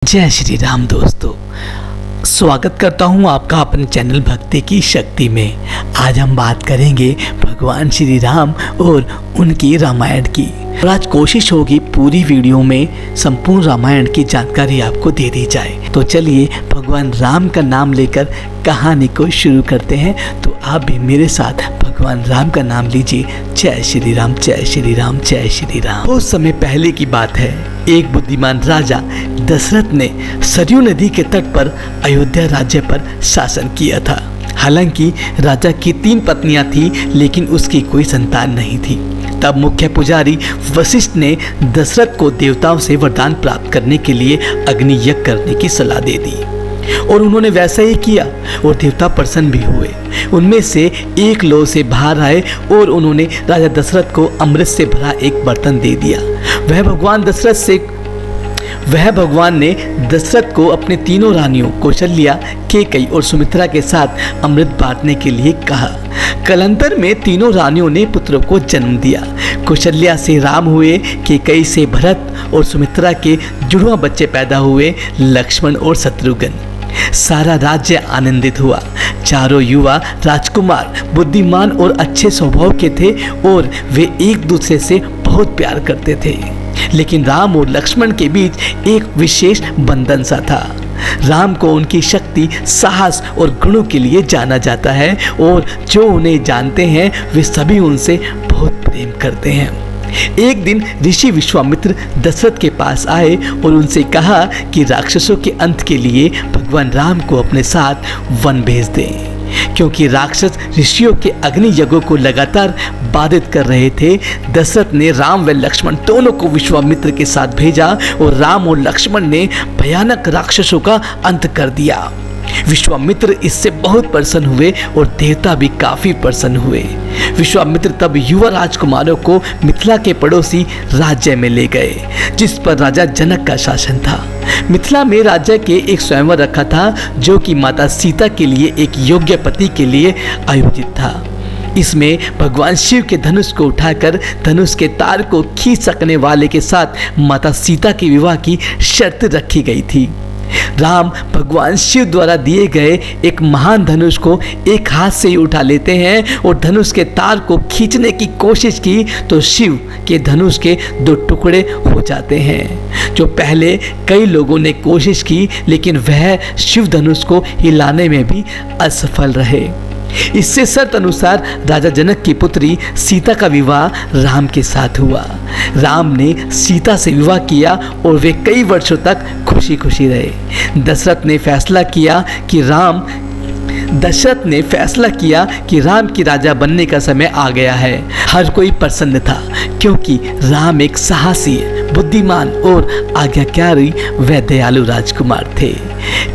जय श्री राम दोस्तों, स्वागत करता हूं आपका अपने चैनल भक्ति की शक्ति में। आज हम बात करेंगे भगवान श्री राम और उनकी रामायण की। और आज कोशिश होगी पूरी वीडियो में संपूर्ण रामायण की जानकारी आपको दे दी जाए। तो चलिए भगवान राम का नाम लेकर कहानी को शुरू करते हैं। तो आप भी मेरे साथ भगवान राम का नाम लीजिए। जय श्री राम, जय श्री राम, जय श्री राम। बहुत समय पहले की बात है, एक बुद्धिमान राजा दशरथ ने सरयू नदी के तट पर अयोध्या राज्य पर शासन किया था। हालांकि राजा की 3 पत्नियां थी, लेकिन उसकी कोई संतान नहीं थी। तब मुख्य पुजारी वशिष्ठ ने दशरथ को देवताओं से वरदान प्राप्त करने के लिए अग्नि यज्ञ करने की सलाह दे दी और उन्होंने वैसा ही किया और देवता प्रसन्न भी हुए। उनमें से एक लौ से बाहर आए और उन्होंने राजा दशरथ को अमृत से भरा एक बर्तन दे दिया। वह भगवान ने दशरथ को अपने तीनों रानियों कौशल्या, कैकेयी और सुमित्रा के साथ अमृत बांटने के लिए कहा। कालांतर में तीनों रानियों ने पुत्रों को जन्म दिया। कौशल्या से राम हुए, कैकेयी से भरत और सुमित्रा के जुड़वा बच्चे पैदा हुए, लक्ष्मण और शत्रुघ्न। सारा राज्य आनंदित हुआ। चारों युवा राजकुमार बुद्धिमान और अच्छे स्वभाव के थे और वे एक दूसरे से बहुत प्यार करते थे। लेकिन राम और लक्ष्मण के बीच एक विशेष बंधन सा था। राम को उनकी शक्ति, साहस और गुणों के लिए जाना जाता है और जो उन्हें जानते हैं वे सभी उनसे बहुत प्रेम करते हैं। एक दिन ऋषि विश्वामित्र दशरथ के पास आए और उनसे कहा कि राक्षसों के अंत के लिए भगवान राम को अपने साथ वन भेज दें, क्योंकि राक्षस ऋषियों के अग्नि यज्ञों को लगातार बाधित कर रहे थे। दशरथ ने राम व लक्ष्मण दोनों को विश्वामित्र के साथ भेजा और राम और लक्ष्मण ने भयानक राक्षसों का अंत कर दिया। विश्वामित्र इससे बहुत प्रसन्न हुए और देवता भी काफी प्रसन्न हुए। विश्वामित्र तब युवा राजकुमारों को मिथिला के पड़ोसी राज्य में ले गए, जिस पर राजा जनक का शासन था। मिथिला में राज्य के एक स्वयंवर रखा था, जो कि माता सीता के लिए एक योग्य पति के लिए आयोजित था। इसमें भगवान शिव के धनुष को उठाकर धनुष के तार को खींच सकने वाले के साथ माता सीता के विवाह की शर्त रखी गई थी। राम भगवान शिव द्वारा दिए गए एक महान धनुष को एक हाथ से ही उठा लेते हैं और धनुष के तार को खींचने की कोशिश की तो शिव के धनुष के 2 टुकड़े हो जाते हैं। जो पहले कई लोगों ने कोशिश की, लेकिन वह शिव धनुष को हिलाने में भी असफल रहे। इससे शर्त अनुसार राजा जनक की पुत्री सीता का विवाह राम के साथ हुआ। राम ने सीता से विवाह किया और वे कई वर्षों तक खुशी खुशी रहे। दशरथ ने फैसला किया कि राम की राजा बनने का समय आ गया है। हर कोई प्रसन्न था, क्योंकि राम एक साहसी, बुद्धिमान और आज्ञाकारी व दयालु राजकुमार थे।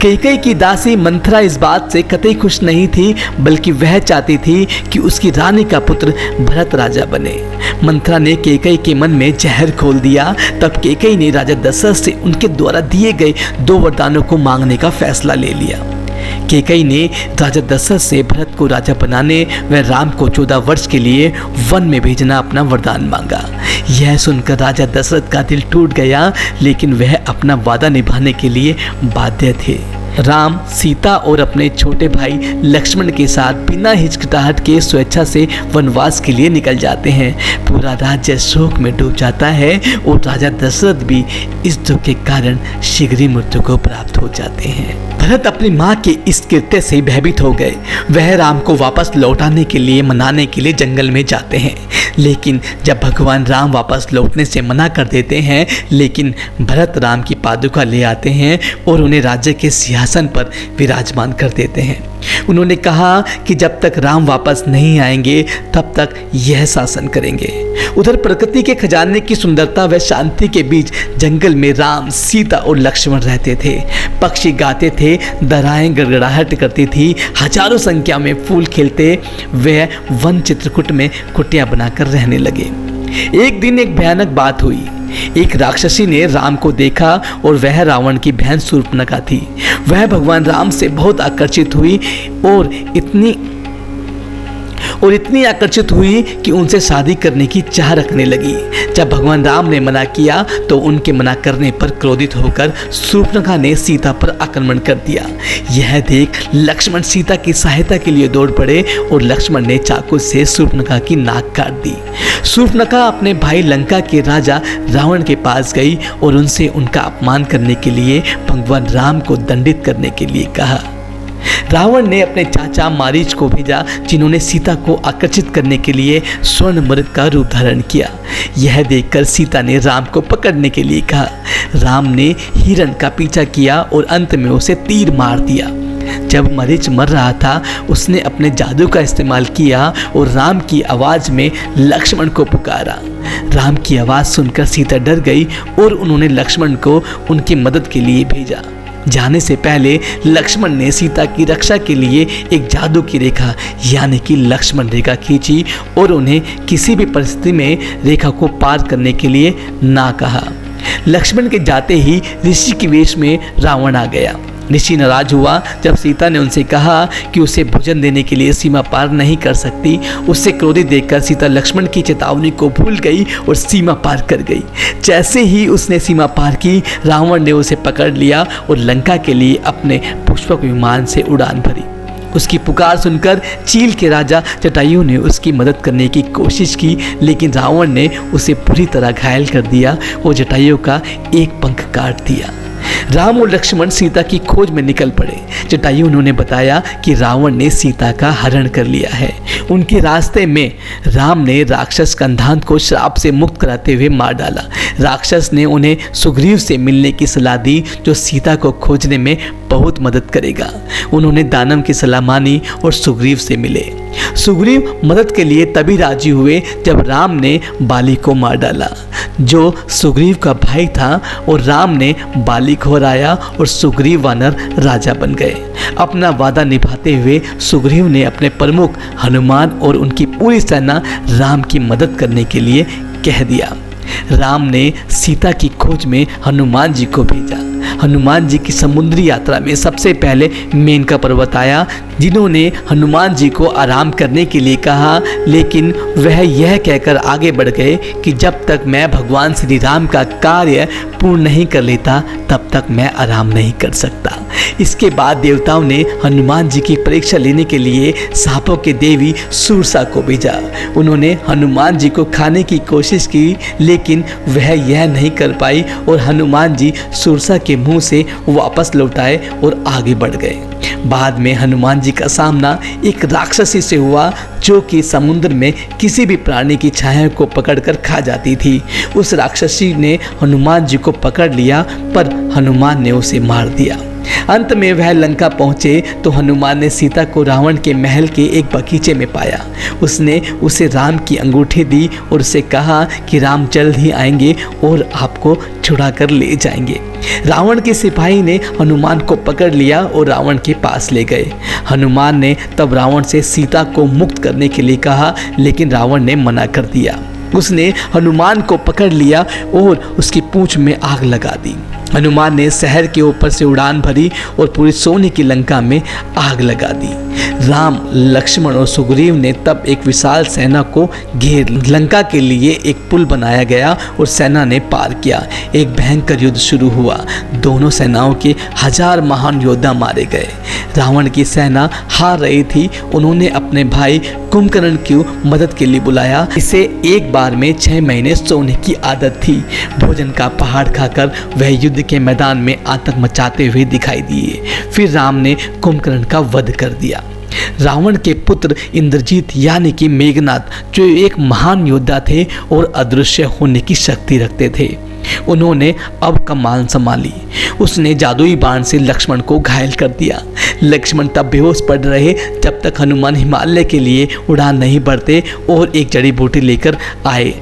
कैकेयी की दासी मंथरा इस बात से कतई खुश नहीं थी, बल्कि वह चाहती थी कि उसकी रानी का पुत्र भरत राजा बने। मंथरा ने कैकेयी के मन में जहर खोल दिया। तब कैकेयी ने राजा दशरथ से उनके द्वारा दिए गए 2 वरदानों को मांगने का फैसला ले लिया। कैकेयी ने राजा दशरथ से भरत को राजा बनाने व राम को 14 वर्ष के लिए वन में भेजना अपना वरदान मांगा। यह सुनकर राजा दशरथ का दिल टूट गया, लेकिन वह अपना वादा निभाने के लिए बाध्य थे। राम, सीता और अपने छोटे भाई लक्ष्मण के साथ बिना हिचकिचाहट के स्वेच्छा से वनवास के लिए निकल जाते हैं। पूरा राज्य शोक में डूब जाता है और राजा दशरथ भी इस दुख के कारण शीघ्र ही मृत्यु को प्राप्त हो जाते हैं। भरत अपनी माँ के इस कृत्य से भयभीत हो गए। वह राम को वापस लौटाने के लिए मनाने के लिए जंगल में जाते हैं, लेकिन जब भगवान राम वापस लौटने से मना कर देते हैं, लेकिन भरत राम की पादुका ले आते हैं और उन्हें राज्य के सिंहासन पर विराजमान कर देते हैं। उन्होंने कहा कि जब तक राम वापस नहीं आएंगे तब तक यह शासन करेंगे। उधर प्रकृति के खजाने की सुंदरता व शांति के बीच जंगल में राम, सीता और लक्ष्मण रहते थे। पक्षी गाते थे, दराएं गड़गड़ाहट करती थी, हजारों संख्या में फूल खिलते। वे वन चित्रकूट में कुटिया बनाकर रहने लगे। एक दिन एक भयानक बात हुई। एक राक्षसी ने राम को देखा और वह रावण की बहन शूर्पणखा थी। वह भगवान राम से बहुत आकर्षित हुई और और इतनी आकर्षित हुई कि उनसे शादी करने की चाह रखने लगी। जब भगवान राम ने मना किया तो उनके मना करने पर क्रोधित होकर शूर्पणखा ने सीता पर आक्रमण कर दिया। यह देख लक्ष्मण सीता की सहायता के लिए दौड़ पड़े और लक्ष्मण ने चाकू से शूर्पणखा की नाक काट दी। शूर्पणखा अपने भाई लंका के राजा रावण के पास गई और उनसे उनका अपमान करने के लिए भगवान राम को दंडित करने के लिए कहा। रावण ने अपने चाचा मारीच को भेजा, जिन्होंने सीता को आकर्षित करने के लिए स्वर्ण मृग का रूप धारण किया। यह देखकर सीता ने राम को पकड़ने के लिए कहा। राम ने हिरण का पीछा किया और अंत में उसे तीर मार दिया। जब मरीच मर रहा था, उसने अपने जादू का इस्तेमाल किया और राम की आवाज़ में लक्ष्मण को पुकारा। राम की आवाज़ सुनकर सीता डर गई और उन्होंने लक्ष्मण को उनकी मदद के लिए भेजा। जाने से पहले लक्ष्मण ने सीता की रक्षा के लिए एक जादू की रेखा यानी कि लक्ष्मण रेखा खींची और उन्हें किसी भी परिस्थिति में रेखा को पार करने के लिए ना कहा। लक्ष्मण के जाते ही ऋषि के वेश में रावण आ गया। ऋषि नाराज हुआ जब सीता ने उनसे कहा कि उसे भोजन देने के लिए सीमा पार नहीं कर सकती। उससे क्रोधित देखकर सीता लक्ष्मण की चेतावनी को भूल गई और सीमा पार कर गई। जैसे ही उसने सीमा पार की, रावण ने उसे पकड़ लिया और लंका के लिए अपने पुष्पक विमान से उड़ान भरी। उसकी पुकार सुनकर चील के राजा जटायु ने उसकी मदद करने की कोशिश की, लेकिन रावण ने उसे बुरी तरह घायल कर दिया और जटायु का एक पंख काट दिया। राम और लक्ष्मण सीता की खोज में निकल पड़े। जटायु उन्होंने बताया कि रावण ने सीता का हरण कर लिया है। उनके रास्ते में राम ने राक्षस कंधांत को श्राप से मुक्त कराते हुए मार डाला। राक्षस ने उन्हें सुग्रीव से मिलने की सलाह दी, जो सीता को खोजने में बहुत मदद करेगा। उन्होंने दानव की सलाह मानी और सुग्रीव से मिले। सुग्रीव मदद के लिए तभी राजी हुए जब राम ने बाली को मार डाला, जो सुग्रीव का भाई था, और राम ने बाली को हराया और सुग्रीव वानर राजा बन गए। अपना वादा निभाते हुए सुग्रीव ने अपने प्रमुख हनुमान और उनकी पूरी सेना राम की मदद करने के लिए कह दिया। राम ने सीता की खोज में हनुमान जी को भेजा। हनुमान जी की समुद्री यात्रा में सबसे पहले मेनका पर्वत आया, जिन्होंने हनुमान जी को आराम करने के लिए कहा, लेकिन वह यह कहकर आगे बढ़ गए कि जब तक मैं भगवान श्री राम का कार्य पूर्ण नहीं कर लेता तब तक मैं आराम नहीं कर सकता। इसके बाद देवताओं ने हनुमान जी की परीक्षा लेने के लिए सांपों के देवी सूरसा को भेजा। उन्होंने हनुमान जी को खाने की कोशिश की, लेकिन वह यह नहीं कर पाई और हनुमान जी सूरसा के मुंह से वापस लौट आए और आगे बढ़ गए। बाद में हनुमान जी का सामना एक राक्षसी से हुआ, जो कि समुद्र में किसी भी प्राणी की छाया को पकड़कर खा जाती थी। उस राक्षसी ने हनुमान जी को पकड़ लिया, पर हनुमान ने उसे मार दिया। अंत में वह लंका पहुंचे तो हनुमान ने सीता को रावण के महल के एक बगीचे में पाया। उसने उसे राम की अंगूठी दी और उसे कहा कि राम जल्द ही आएंगे और आपको छुड़ा कर ले जाएंगे। रावण के सिपाही ने हनुमान को पकड़ लिया और रावण के पास ले गए। हनुमान ने तब रावण से सीता को मुक्त करने के लिए कहा, लेकिन रावण ने मना कर दिया। उसने हनुमान को पकड़ लिया और उसकी पूंछ में आग लगा दी। हनुमान ने शहर के ऊपर से उड़ान भरी और पूरी सोने की लंका में आग लगा दी। राम, लक्ष्मण और सुग्रीव ने तब एक विशाल सेना को घेर लंका के लिए एक पुल बनाया गया और सेना ने पार किया। एक भयंकर युद्ध शुरू हुआ। दोनों सेनाओं के 1000 महान योद्धा मारे गए। रावण की सेना हार रही थी। उन्होंने अपने भाई कुंभकर्ण की मदद के लिए बुलाया। इसे एक बार में 6 महीने सोने की आदत थी। भोजन का पहाड़ खाकर वह युद्ध के मैदान में आतंक मचाते हुए दिखाई दिए। फिर राम ने कुंभकर्ण का वध कर दिया। रावण के पुत्र इंद्रजीत यानी कि मेघनाथ, जो एक महान योद्धा थे और अदृश्य होने की शक्ति रखते थे, उन्होंने अब कमान संभाली। उसने जादुई बाण से लक्ष्मण को घायल कर दिया। लक्ष्मण तब बेहोश पड़ रहे जब तक हनुमान हिमालय के लिए उड़ान नहीं भरते और एक जड़ी बूटी लेकर आए,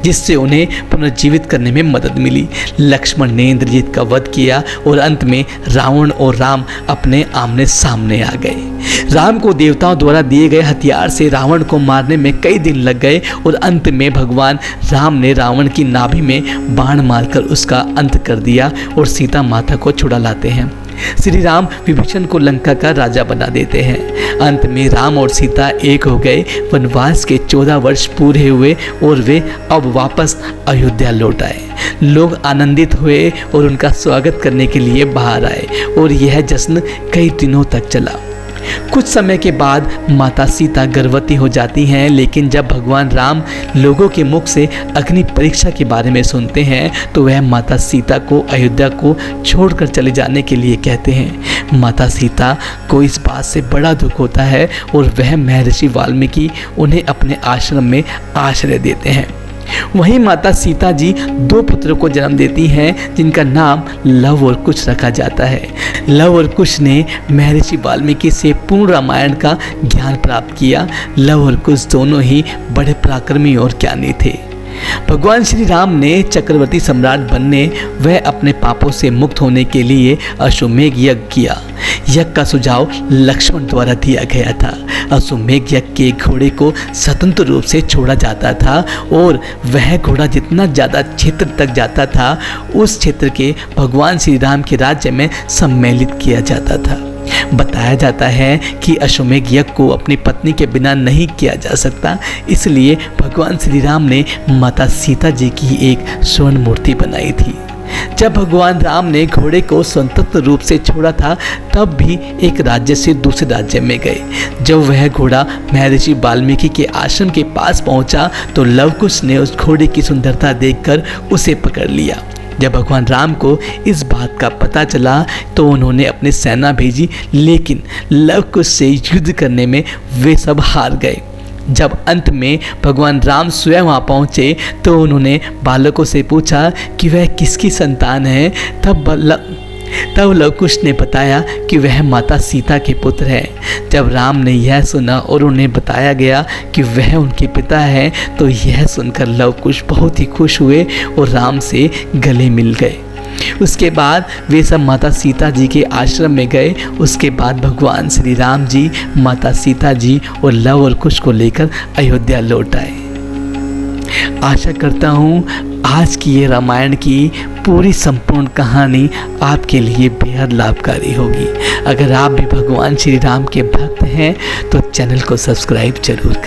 जिससे उन्हें पुनर्जीवित करने में मदद मिली। लक्ष्मण ने इंद्रजीत का वध किया और अंत में रावण और राम अपने आमने सामने आ गए। राम को देवताओं द्वारा दिए गए हथियार से रावण को मारने में कई दिन लग गए और अंत में भगवान राम ने रावण की नाभि में बाण मारकर उसका अंत कर दिया और सीता माता को छुड़ा लाते हैं। श्री राम विभीषण को लंका का राजा बना देते हैं। अंत में राम और सीता एक हो गए। वनवास के 14 वर्ष पूरे हुए और वे अब वापस अयोध्या लौट आए। लोग आनंदित हुए और उनका स्वागत करने के लिए बाहर आए और यह जश्न कई दिनों तक चला। कुछ समय के बाद माता सीता गर्भवती हो जाती हैं, लेकिन जब भगवान राम लोगों के मुख से अग्नि परीक्षा के बारे में सुनते हैं तो वह माता सीता को अयोध्या को छोड़कर चले जाने के लिए कहते हैं। माता सीता को इस बात से बड़ा दुख होता है और वह महर्षि वाल्मीकि उन्हें अपने आश्रम में आश्रय देते हैं। वहीं माता सीता जी 2 पुत्रों को जन्म देती हैं, जिनका नाम लव और कुश रखा जाता है। लव और कुश ने महर्षि वाल्मीकि से पूर्ण रामायण का ज्ञान प्राप्त किया। लव और कुश दोनों ही बड़े पराक्रमी और ज्ञानी थे। भगवान श्री राम ने चक्रवर्ती सम्राट बनने व अपने पापों से मुक्त होने के लिए अश्वमेघ यज्ञ किया। यज्ञ का सुझाव लक्ष्मण द्वारा दिया गया था। अश्वमेघ यज्ञ के घोड़े को स्वतंत्र रूप से छोड़ा जाता था और वह घोड़ा जितना ज़्यादा क्षेत्र तक जाता था उस क्षेत्र के भगवान श्री राम के राज्य में सम्मिलित किया जाता था। बताया जाता है कि अश्वमेघ यज्ञ को अपनी पत्नी के बिना नहीं किया जा सकता, इसलिए भगवान श्री राम ने माता सीता जी की एक स्वर्ण मूर्ति बनाई थी। जब भगवान राम ने घोड़े को स्वतंत्र रूप से छोड़ा था तब भी एक राज्य से दूसरे राज्य में गए। जब वह घोड़ा महर्षि वाल्मीकि के आश्रम के पास पहुंचा तो लवकुश ने उस घोड़े की सुंदरता देखकर उसे पकड़ लिया। जब भगवान राम को इस बात का पता चला तो उन्होंने अपनी सेना भेजी, लेकिन लवकुश से युद्ध करने में वे सब हार गए। जब अंत में भगवान राम स्वयं वहाँ पहुँचे तो उन्होंने बालकों से पूछा कि वह किसकी संतान है। तब लवकुश ने बताया कि वह माता सीता के पुत्र हैं। जब राम ने यह सुना और उन्हें बताया गया कि वह उनके पिता हैं तो यह सुनकर लवकुश बहुत ही खुश हुए और राम से गले मिल गए। उसके बाद वे सब माता सीता जी के आश्रम में गए। उसके बाद भगवान श्री राम जी, माता सीता जी और लव और कुश को लेकर अयोध्या लौट आए। आशा करता हूँ आज की ये रामायण की पूरी संपूर्ण कहानी आपके लिए बेहद लाभकारी होगी। अगर आप भी भगवान श्री राम के भक्त हैं तो चैनल को सब्सक्राइब जरूर करें।